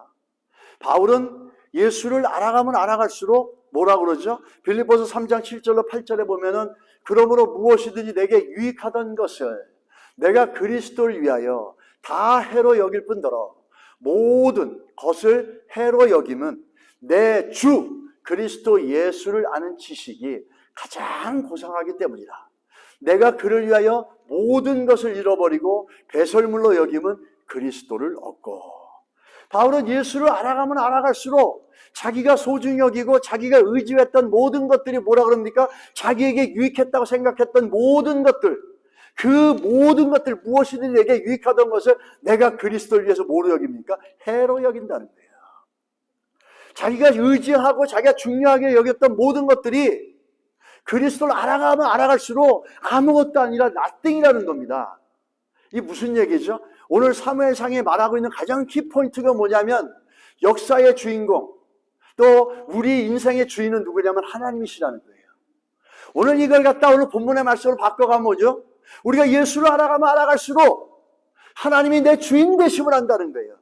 바울은 예수를 알아가면 알아갈수록 뭐라 그러죠? 빌립보서 3장 7절로 8절에 보면은 그러므로 무엇이든지 내게 유익하던 것을 내가 그리스도를 위하여 다 해로 여길 뿐더러 모든 것을 해로 여김은 내 주 그리스도 예수를 아는 지식이 가장 고상하기 때문이다. 내가 그를 위하여 모든 것을 잃어버리고 배설물로 여김은 그리스도를 얻고. 바울은 예수를 알아가면 알아갈수록 자기가 소중히 여기고 자기가 의지했던 모든 것들이 뭐라 그럽니까? 자기에게 유익했다고 생각했던 모든 것들, 그 모든 것들 무엇이든 내게 유익하던 것을 내가 그리스도를 위해서 뭐로 여깁니까? 해로 여긴다는 거예요. 자기가 의지하고 자기가 중요하게 여겼던 모든 것들이 그리스도를 알아가면 알아갈수록 아무것도 아니라 nothing이라는 겁니다. 이게 무슨 얘기죠? 오늘 사무엘상에 말하고 있는 가장 키포인트가 뭐냐면 역사의 주인공, 또 우리 인생의 주인은 누구냐면 하나님이시라는 거예요. 오늘 이걸 갖다 오늘 본문의 말씀으로 바꿔가면 뭐죠? 우리가 예수를 알아가면 알아갈수록 하나님이 내 주인 되심을 안다는 거예요.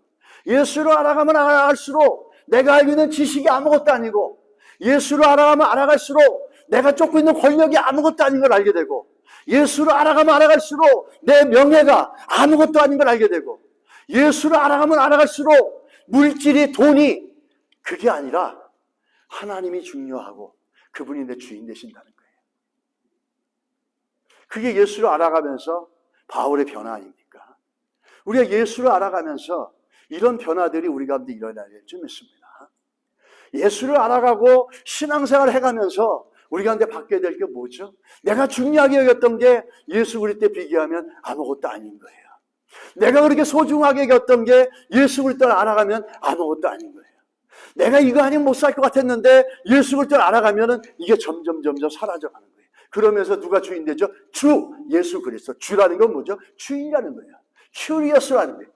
예수를 알아가면 알아갈수록 내가 알고 있는 지식이 아무것도 아니고, 예수를 알아가면 알아갈수록 내가 쫓고 있는 권력이 아무것도 아닌 걸 알게 되고, 예수를 알아가면 알아갈수록 내 명예가 아무것도 아닌 걸 알게 되고, 예수를 알아가면 알아갈수록 물질이, 돈이 그게 아니라 하나님이 중요하고 그분이 내 주인 되신다는 거예요. 그게 예수를 알아가면서 바울의 변화 아닙니까? 우리가 예수를 알아가면서 이런 변화들이 우리 가운데 일어나야 될 줄 믿습니다. 예수를 알아가고 신앙생활을 해가면서 우리 가운데 받게 될 게 뭐죠? 내가 중요하게 여겼던 게 예수 그리스도에 비교하면 아무것도 아닌 거예요. 내가 그렇게 소중하게 여겼던 게 예수 그리스도를 알아가면 아무것도 아닌 거예요. 내가 이거 아니면 못 살 것 같았는데 예수 그리스도를 알아가면은 이게 점점 사라져가는 거예요. 그러면서 누가 주인 되죠? 주 예수 그리스도. 주라는 건 뭐죠? 주인이라는 거예요. 큐리어스라는 거예요.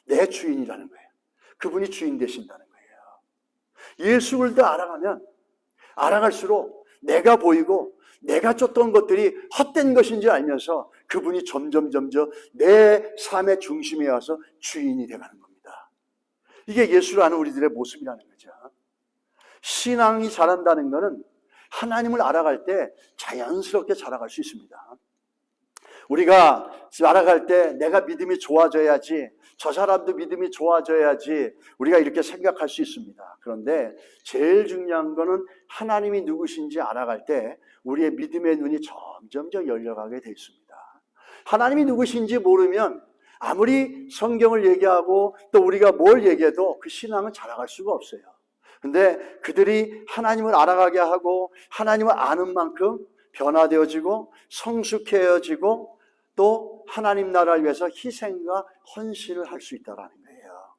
내 주인이라는 거예요. 그분이 주인 되신다는 거예요. 예수 그리스도 알아가면 알아갈수록 내가 보이고 내가 쫓던 것들이 헛된 것인지 알면서 그분이 점점 내 삶의 중심에 와서 주인이 되가는 겁니다. 이게 예수를 아는 우리들의 모습이라는 거죠. 신앙이 자란다는 것은 하나님을 알아갈 때 자연스럽게 자라갈 수 있습니다. 우리가 알아갈 때 내가 믿음이 좋아져야지, 저 사람도 믿음이 좋아져야지 우리가 이렇게 생각할 수 있습니다. 그런데 제일 중요한 거는 하나님이 누구신지 알아갈 때 우리의 믿음의 눈이 점점 열려가게 돼 있습니다. 하나님이 누구신지 모르면 아무리 성경을 얘기하고 또 우리가 뭘 얘기해도 그 신앙은 자라갈 수가 없어요. 근데 그들이 하나님을 알아가게 하고 하나님을 아는 만큼 변화되어지고 성숙해지고 또 하나님 나라를 위해서 희생과 헌신을 할 수 있다는 거예요.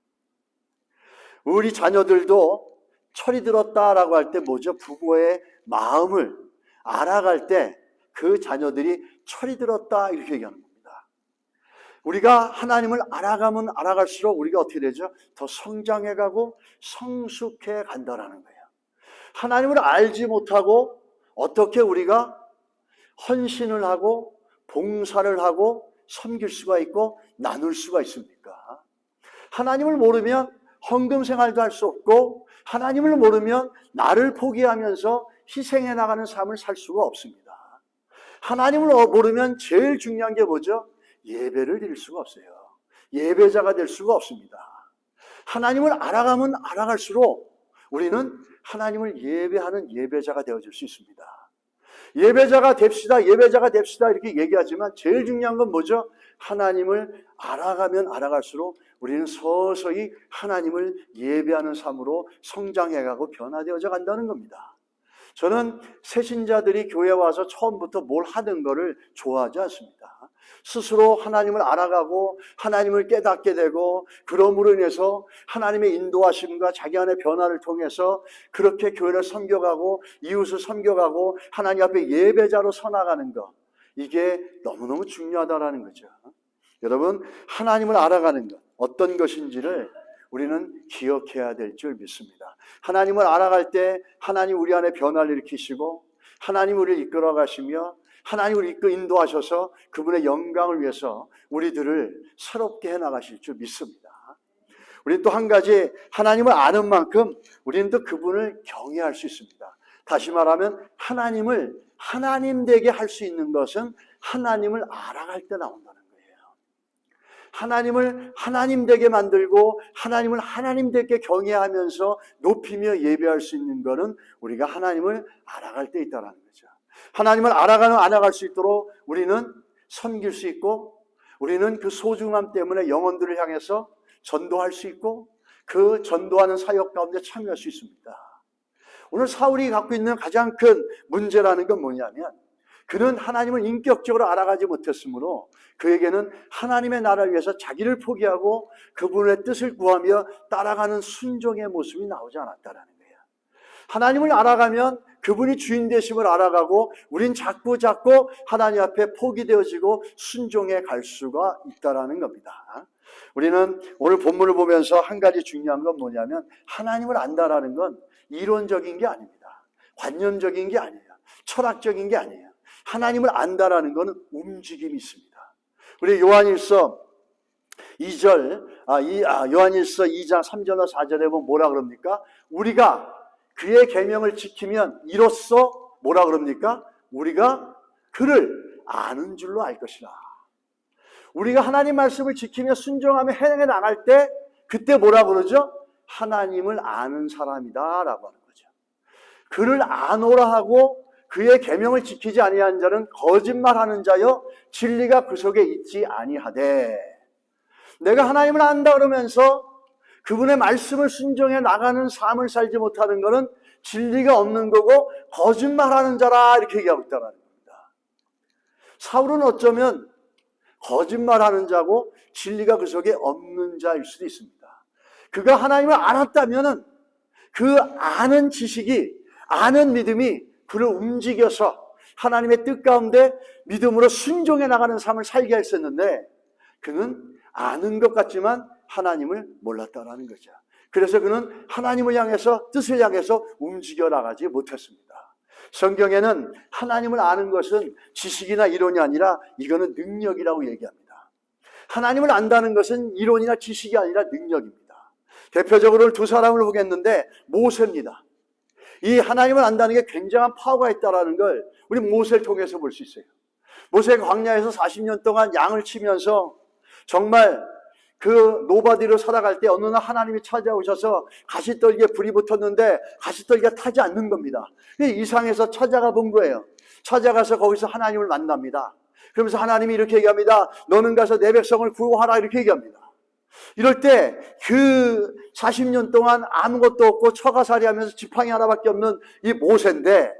우리 자녀들도 철이 들었다라고 할 때 뭐죠? 부모의 마음을 알아갈 때 그 자녀들이 철이 들었다 이렇게 얘기하는 겁니다. 우리가 하나님을 알아가면 알아갈수록 우리가 어떻게 되죠? 더 성장해가고 성숙해 간다는 거예요. 하나님을 알지 못하고 어떻게 우리가 헌신을 하고 봉사를 하고 섬길 수가 있고 나눌 수가 있습니까? 하나님을 모르면 헌금 생활도 할 수 없고 하나님을 모르면 나를 포기하면서 희생해 나가는 삶을 살 수가 없습니다. 하나님을 모르면 제일 중요한 게 뭐죠? 예배를 드릴 수가 없어요. 예배자가 될 수가 없습니다. 하나님을 알아가면 알아갈수록 우리는 하나님을 예배하는 예배자가 되어질 수 있습니다. 예배자가 됩시다, 예배자가 됩시다 이렇게 얘기하지만 제일 중요한 건 뭐죠? 하나님을 알아가면 알아갈수록 우리는 서서히 하나님을 예배하는 삶으로 성장해가고 변화되어져 간다는 겁니다. 저는 새신자들이 교회 와서 처음부터 뭘 하는 거를 좋아하지 않습니다. 스스로 하나님을 알아가고 하나님을 깨닫게 되고 그러므로 인해서 하나님의 인도하심과 자기 안의 변화를 통해서 그렇게 교회를 섬겨가고 이웃을 섬겨가고 하나님 앞에 예배자로 서나가는 것, 이게 너무너무 중요하다는 거죠. 여러분, 하나님을 알아가는 것 어떤 것인지를 우리는 기억해야 될 줄 믿습니다. 하나님을 알아갈 때 하나님 우리 안에 변화를 일으키시고 하나님 우리를 이끌어 가시며 하나님 우리를 인도하셔서 그분의 영광을 위해서 우리들을 새롭게 해나가실 줄 믿습니다. 우리는 또 한 가지 하나님을 아는 만큼 우리는 또 그분을 경외할 수 있습니다. 다시 말하면 하나님을 하나님 되게 할 수 있는 것은 하나님을 알아갈 때 나온다는 거예요. 하나님을 하나님 되게 만들고 하나님을 하나님 되게 경외하면서 높이며 예배할 수 있는 것은 우리가 하나님을 알아갈 때 있다는 거죠. 하나님을 알아갈 수 있도록 우리는 섬길 수 있고 우리는 그 소중함 때문에 영혼들을 향해서 전도할 수 있고 그 전도하는 사역 가운데 참여할 수 있습니다. 오늘 사울이 갖고 있는 가장 큰 문제라는 건 뭐냐면 그는 하나님을 인격적으로 알아가지 못했으므로 그에게는 하나님의 나라를 위해서 자기를 포기하고 그분의 뜻을 구하며 따라가는 순종의 모습이 나오지 않았다는 거예요. 하나님을 알아가면 그분이 주인 되심을 알아가고 우린 자꾸 하나님 앞에 포기되어지고 순종해 갈 수가 있다는 겁니다. 우리는 오늘 본문을 보면서 한 가지 중요한 건 뭐냐면 하나님을 안다라는 건 이론적인 게 아닙니다. 관념적인 게 아니에요. 철학적인 게 아니에요. 하나님을 안다라는 것은 움직임이 있습니다. 우리 요한일서 요한일서 2장 3절과 4절에 보면 뭐라 그럽니까? 우리가 그의 계명을 지키면 이로써 뭐라 그럽니까? 우리가 그를 아는 줄로 알 것이라. 우리가 하나님 말씀을 지키며 순종하며 행해 나갈 때 그때 뭐라 그러죠? 하나님을 아는 사람이다 라고 하는 거죠. 그를 아노라 하고 그의 계명을 지키지 아니한 자는 거짓말하는 자여 진리가 그 속에 있지 아니하되. 내가 하나님을 안다 그러면서 그분의 말씀을 순종해 나가는 삶을 살지 못하는 것은 진리가 없는 거고 거짓말하는 자라 이렇게 얘기하고 있다는 겁니다. 사울은 어쩌면 거짓말하는 자고 진리가 그 속에 없는 자일 수도 있습니다. 그가 하나님을 알았다면 그 아는 지식이 아는 믿음이 그를 움직여서 하나님의 뜻 가운데 믿음으로 순종해 나가는 삶을 살게 했었는데 그는 아는 것 같지만 하나님을 몰랐다라는 거죠. 그래서 그는 하나님을 향해서 뜻을 향해서 움직여 나가지 못했습니다. 성경에는 하나님을 아는 것은 지식이나 이론이 아니라 이거는 능력이라고 얘기합니다. 하나님을 안다는 것은 이론이나 지식이 아니라 능력입니다. 대표적으로 두 사람을 보겠는데 모세입니다. 이 하나님을 안다는 게 굉장한 파워가 있다는 걸 우리 모세를 통해서 볼 수 있어요. 모세가 광야에서 40년 동안 양을 치면서 정말 그 노바디로 살아갈 때 어느 날 하나님이 찾아오셔서 가시떨기에 불이 붙었는데 가시떨기가 타지 않는 겁니다. 이상해서 찾아가 본 거예요. 찾아가서 거기서 하나님을 만납니다. 그러면서 하나님이 이렇게 얘기합니다. 너는 가서 내 백성을 구호하라 이렇게 얘기합니다. 이럴 때 그 40년 동안 아무것도 없고 처가살이 하면서 지팡이 하나밖에 없는 이 모세인데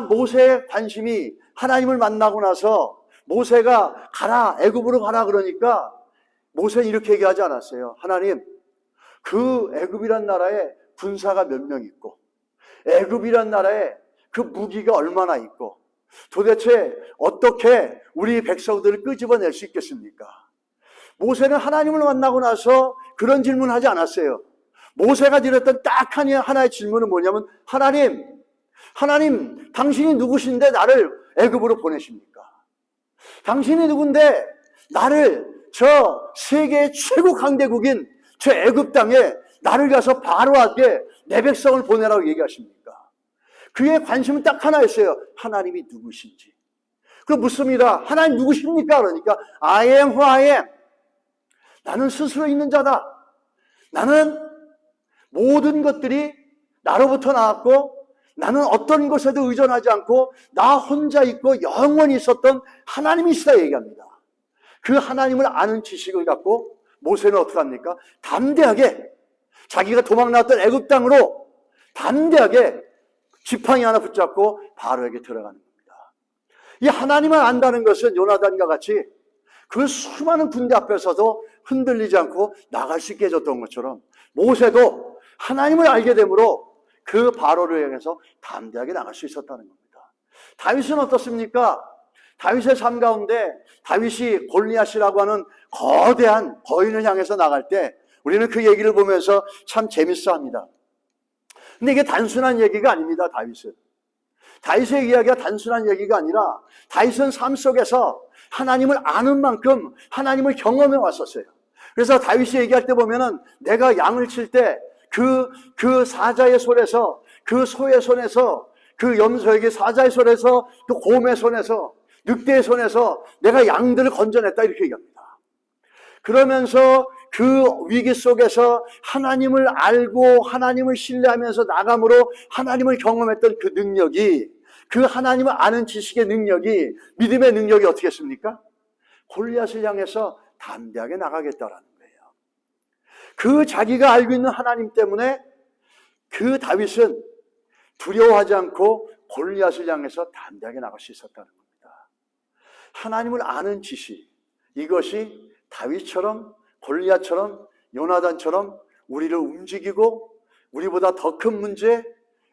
모세의 관심이 하나님을 만나고 나서 모세가 가라 애굽으로 가라 그러니까 모세는 이렇게 얘기하지 않았어요. 하나님 그 애굽이란 나라에 군사가 몇 명 있고 애굽이란 나라에 그 무기가 얼마나 있고 도대체 어떻게 우리 백성들을 끄집어낼 수 있겠습니까? 모세는 하나님을 만나고 나서 그런 질문을 하지 않았어요. 모세가 드렸던 딱 하나의 질문은 뭐냐면 하나님 당신이 누구신데 나를 애굽으로 보내십니까? 당신이 누군데 나를 저 세계 최고 강대국인 저 애굽 땅에 나를 가서 바로에게 내 백성을 보내라고 얘기하십니까? 그의 관심은 딱 하나였어요. 하나님이 누구신지. 그럼 묻습니다. 하나님 누구십니까? 그러니까 I am who I am. 나는 스스로 있는 자다. 나는 모든 것들이 나로부터 나왔고 나는 어떤 것에도 의존하지 않고 나 혼자 있고 영원히 있었던 하나님이시다 얘기합니다. 그 하나님을 아는 지식을 갖고 모세는 어떻게 합니까? 담대하게 자기가 도망 나왔던 애굽 땅으로 담대하게 지팡이 하나 붙잡고 바로에게 들어가는 겁니다. 이 하나님을 안다는 것은 요나단과 같이 그 수많은 군대 앞에서도 흔들리지 않고 나갈 수 있게 해줬던 것처럼 모세도 하나님을 알게 되므로 그 바로를 향해서 담대하게 나갈 수 있었다는 겁니다. 다윗은 어떻습니까? 다윗의 삶 가운데 다윗이 골리앗이라고 하는 거대한 거인을 향해서 나갈 때 우리는 그 얘기를 보면서 참 재밌어 합니다. 근데 이게 단순한 얘기가 아닙니다. 다윗의 이야기가 단순한 얘기가 아니라 다윗은 삶 속에서 하나님을 아는 만큼 하나님을 경험해 왔었어요. 그래서 다윗이 얘기할 때 보면은 내가 양을 칠 때 그 사자의 손에서 그 소의 손에서 그 염소에게 사자의 손에서 또 곰의 손에서 늑대의 손에서 내가 양들을 건져냈다 이렇게 얘기합니다. 그러면서 그 위기 속에서 하나님을 알고 하나님을 신뢰하면서 나감으로 하나님을 경험했던 그 능력이 그 하나님을 아는 지식의 능력이 믿음의 능력이 어떻게 했습니까? 골리앗을 향해서 담대하게 나가겠다라는 거예요. 그 자기가 알고 있는 하나님 때문에 그 다윗은 두려워하지 않고 골리앗을 향해서 담대하게 나갈 수 있었다는 겁니다. 하나님을 아는 지식, 이것이 다윗처럼 골리앗처럼 요나단처럼 우리를 움직이고 우리보다 더 큰 문제,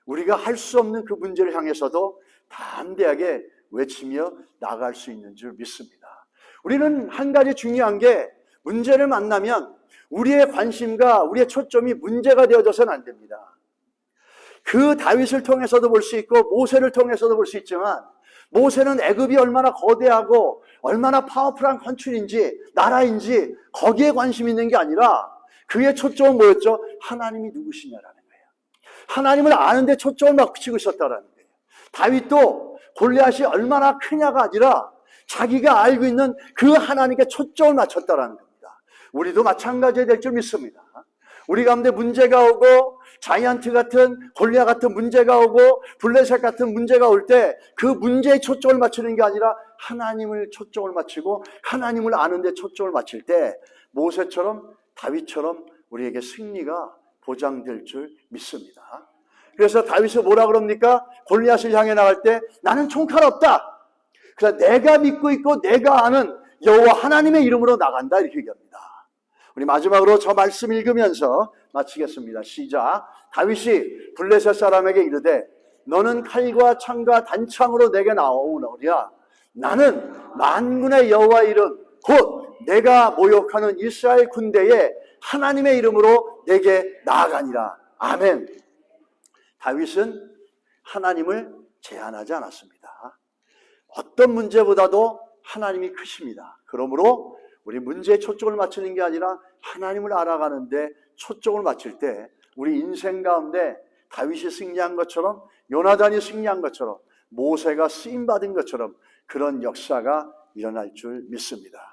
우리가 할 수 없는 그 문제를 향해서도 담대하게 외치며 나갈 수 있는 줄 믿습니다. 우리는 한 가지 중요한 게 문제를 만나면 우리의 관심과 우리의 초점이 문제가 되어져서는 안 됩니다. 그 다윗을 통해서도 볼 수 있고 모세를 통해서도 볼 수 있지만 모세는 애굽이 얼마나 거대하고 얼마나 파워풀한 컨트리인지 나라인지 거기에 관심 있는 게 아니라 그의 초점은 뭐였죠? 하나님이 누구시냐라는 거예요. 하나님을 아는데 초점을 맞추고 있었다라는 거예요. 다윗도 골리앗이 얼마나 크냐가 아니라 자기가 알고 있는 그 하나님께 초점을 맞췄다라는 겁니다. 우리도 마찬가지가 될 줄 믿습니다. 우리 가운데 문제가 오고 자이언트 같은 골리앗 같은 문제가 오고 블레셋 같은 문제가 올 때 그 문제에 초점을 맞추는 게 아니라 하나님을 초점을 맞추고 하나님을 아는 데 초점을 맞출 때 모세처럼 다윗처럼 우리에게 승리가 보장될 줄 믿습니다. 그래서 다윗이 뭐라 그럽니까? 골리앗을 향해 나갈 때 나는 총칼 없다. 그래서 내가 믿고 있고 내가 아는 여호와 하나님의 이름으로 나간다 이렇게 얘기합니다. 우리 마지막으로 저 말씀 읽으면서 마치겠습니다. 시작. 다윗이 블레셋 사람에게 이르되 너는 칼과 창과 단창으로 내게 나오느냐? 나는 만군의 여호와 이름 곧 내가 모욕하는 이스라엘 군대의 하나님의 이름으로 내게 나아가니라. 아멘. 다윗은 하나님을 제한하지 않았습니다. 어떤 문제보다도 하나님이 크십니다. 그러므로 우리 문제에 초점을 맞추는 게 아니라 하나님을 알아가는데 초점을 맞출 때 우리 인생 가운데 다윗이 승리한 것처럼 요나단이 승리한 것처럼 모세가 쓰임받은 것처럼 그런 역사가 일어날 줄 믿습니다.